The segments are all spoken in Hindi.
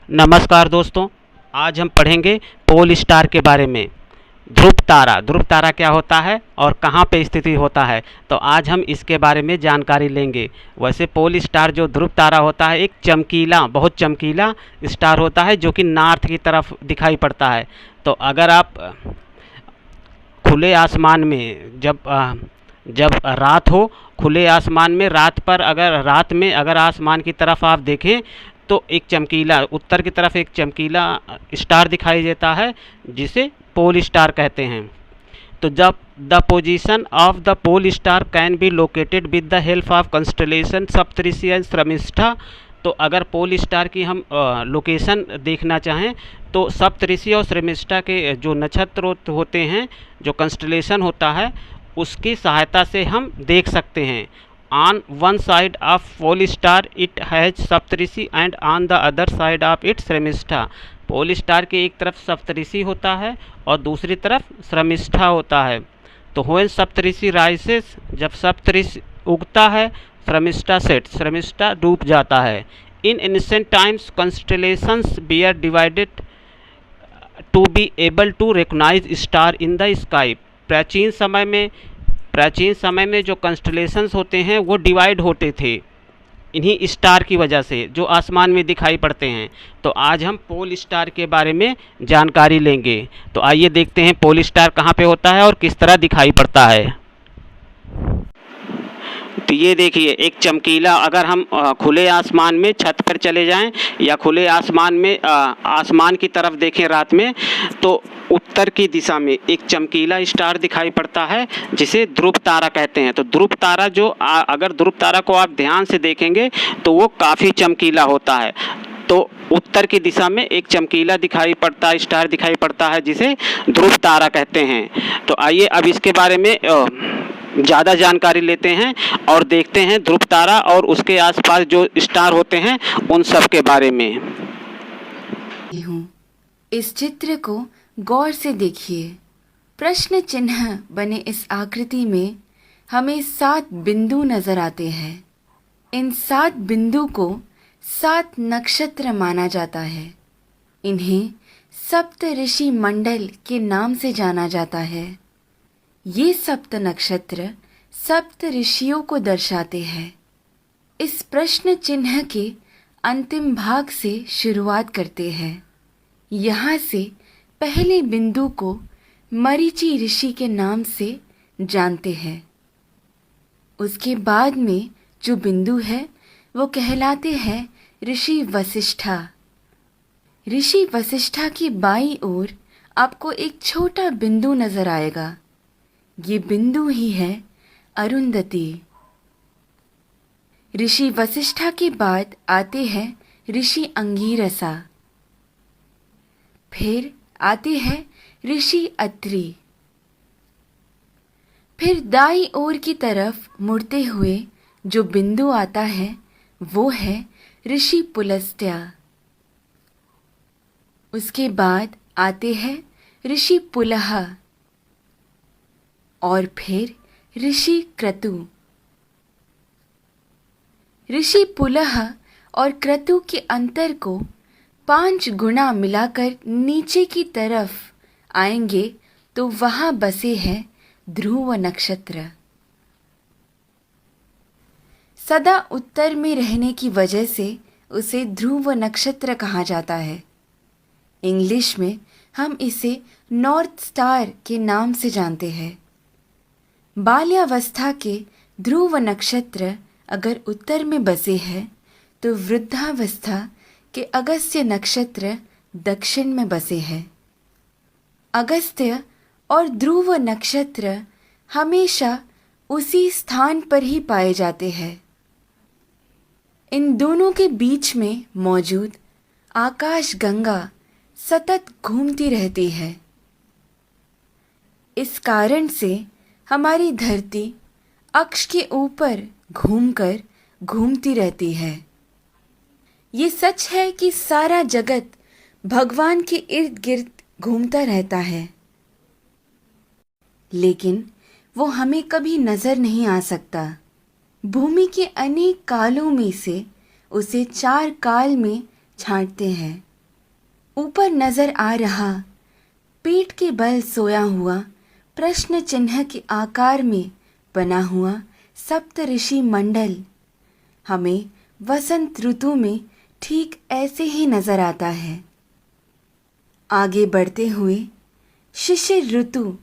नमस्कार दोस्तों। आज हम पढ़ेंगे पोल स्टार के बारे में। ध्रुव तारा क्या होता है और कहाँ पे स्थिति होता है, तो आज हम इसके बारे में जानकारी लेंगे। वैसे पोल स्टार जो ध्रुव तारा होता है एक चमकीला, बहुत चमकीला स्टार होता है जो कि नॉर्थ की तरफ दिखाई पड़ता है। तो अगर आप खुले आसमान में जब रात हो, खुले आसमान में रात में अगर आसमान की तरफ आप देखें तो एक चमकीला, उत्तर की तरफ एक चमकीला स्टार दिखाई देता है जिसे पोल स्टार कहते हैं। तो जब the position of the pole star can be located with the help of constellation Saptarishi and Sharmishtha. तो अगर पोल स्टार की हम लोकेशन देखना चाहें तो सप्तऋषि और श्रमिष्ठा के जो नक्षत्र होते हैं, जो कंस्टलेशन होता है, उसकी सहायता से हम देख सकते हैं। On one side of pole star it has Saptarishi and on the other side of it Sharmishtha. Pole star के एक तरफ सप्तऋषि होता है और दूसरी तरफ श्रमिष्ठा होता है। तो व्हेन सप्तऋषि राइसेस, जब सप्तऋषि उगता है, श्रमिष्ठा सेट, श्रमिष्ठा डूब जाता है। In ancient times constellations we are divided to be able to recognise star in the sky. प्राचीन समय में जो कंस्टलेशंस होते हैं वो डिवाइड होते थे इन्हीं स्टार की वजह से, जो आसमान में दिखाई पड़ते हैं। तो आज हम पोल स्टार के बारे में जानकारी लेंगे। तो आइए देखते हैं पोल स्टार कहाँ पे होता है और किस तरह दिखाई पड़ता है। तो ये देखिए एक चमकीला, अगर हम खुले आसमान में छत पर चले जाएं या खुले आसमान में आसमान की तरफ देखें रात में, तो उत्तर की दिशा में एक चमकीला स्टार दिखाई पड़ता है जिसे ध्रुव तारा कहते हैं। तो ध्रुव तारा अगर ध्रुव तारा को आप ध्यान से देखेंगे तो वो काफ़ी चमकीला होता है। तो उत्तर की दिशा में एक चमकीला स्टार दिखाई पड़ता है जिसे ध्रुव तारा कहते हैं। तो आइए अब इसके बारे में ज़्यादा जानकारी लेते हैं और देखते हैं ध्रुव तारा और उसके आसपास जो स्टार होते हैं उन सब के बारे में। इस चित्र को गौर से देखिए। प्रश्न चिन्ह बने इस आकृति में हमें 7 बिंदु नजर आते हैं। इन 7 बिंदु को 7 नक्षत्र माना जाता है। इन्हें सप्त ऋषि मंडल के नाम से जाना जाता है। ये सप्त नक्षत्र सप्त ऋषियों को दर्शाते हैं। इस प्रश्न चिन्ह के अंतिम भाग से शुरुआत करते हैं। यहाँ से पहले बिंदु को मरीचि ऋषि के नाम से जानते हैं। उसके बाद में जो बिंदु है वो कहलाते हैं ऋषि वशिष्ठा। ऋषि वशिष्ठा की बाईं ओर आपको एक छोटा बिंदु नजर आएगा। ये बिंदु ही है अरुंधति। ऋषि वशिष्ठा के बाद आते हैं ऋषि अंगीरसा, फिर आते हैं ऋषि अत्रि। फिर दाईं ओर की तरफ मुड़ते हुए जो बिंदु आता है वो है ऋषि पुलस्त्य। उसके बाद आते हैं ऋषि पुलह और फिर ऋषि क्रतु। ऋषि पुलह और क्रतु के अंतर को 5 गुना मिलाकर नीचे की तरफ आएंगे तो वहां बसे हैं ध्रुव नक्षत्र। सदा उत्तर में रहने की वजह से उसे ध्रुव नक्षत्र कहा जाता है। इंग्लिश में हम इसे नॉर्थ स्टार के नाम से जानते हैं। बाल्यावस्था के ध्रुव नक्षत्र अगर उत्तर में बसे हैं तो वृद्धावस्था के अगस्त्य नक्षत्र दक्षिण में बसे हैं। अगस्त्य और ध्रुव नक्षत्र हमेशा उसी स्थान पर ही पाए जाते हैं। इन दोनों के बीच में मौजूद आकाश गंगा सतत घूमती रहती है। इस कारण से हमारी धरती अक्ष के ऊपर घूमती रहती है। ये सच है कि सारा जगत भगवान के इर्द गिर्द घूमता रहता है, लेकिन वो हमें कभी नजर नहीं आ सकता। भूमि के अनेक कालों में से उसे 4 काल में छांटते हैं। ऊपर नजर आ रहा पीठ के बल सोया हुआ प्रश्न चिन्ह के आकार में बना हुआ सप्तऋषि मंडल हमें वसंत ऋतु में ठीक ऐसे ही नजर आता है। आगे बढ़ते हुए शिशिर ऋतु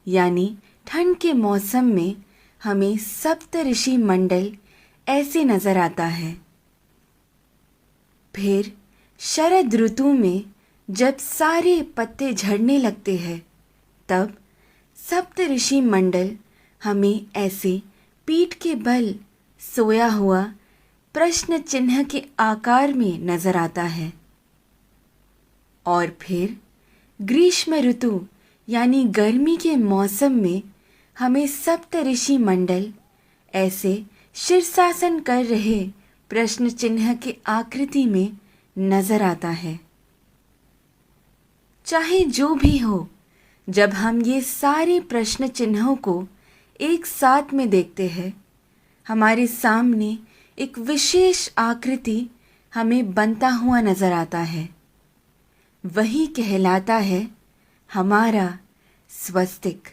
यानी ठंड के मौसम में हमें सप्तऋषि मंडल ऐसे नजर आता है। फिर शरद ऋतु में जब सारे पत्ते झड़ने लगते हैं तब सप्तऋषि मंडल हमें ऐसे पीठ के बल सोया हुआ प्रश्न चिन्ह के आकार में नजर आता है। और फिर ग्रीष्म ऋतु यानी गर्मी के मौसम में हमें सप्तऋषि मंडल ऐसे शीर्षासन कर रहे प्रश्न चिन्ह के आकृति में नजर आता है। चाहे जो भी हो, जब हम ये सारे प्रश्न चिन्हों को एक साथ में देखते हैं हमारे सामने एक विशेष आकृति हमें बनता हुआ नजर आता है। वही कहलाता है हमारा स्वस्तिक।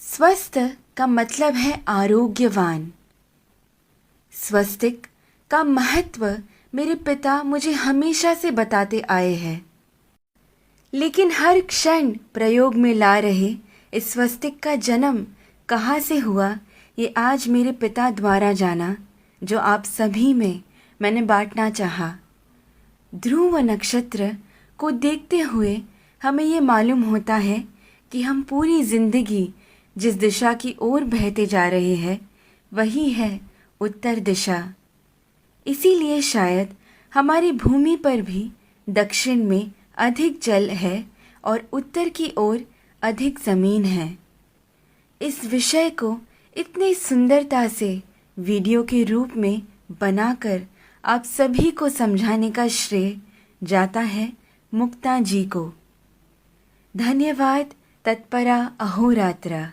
स्वस्थ का मतलब है आरोग्यवान। स्वस्तिक का महत्व मेरे पिता मुझे हमेशा से बताते आए हैं, लेकिन हर क्षण प्रयोग में ला रहे इस स्वस्तिक का जन्म कहाँ से हुआ ये आज मेरे पिता द्वारा जाना, जो आप सभी में मैंने बांटना चाहा। ध्रुव नक्षत्र को देखते हुए हमें ये मालूम होता है कि हम पूरी जिंदगी जिस दिशा की ओर बहते जा रहे हैं वही है उत्तर दिशा। इसीलिए शायद हमारी भूमि पर भी दक्षिण में अधिक जल है और उत्तर की ओर अधिक ज़मीन है। इस विषय को इतनी सुंदरता से वीडियो के रूप में बनाकर आप सभी को समझाने का श्रेय जाता है मुक्ता जी को। धन्यवाद। तत्परा अहोरात्रा।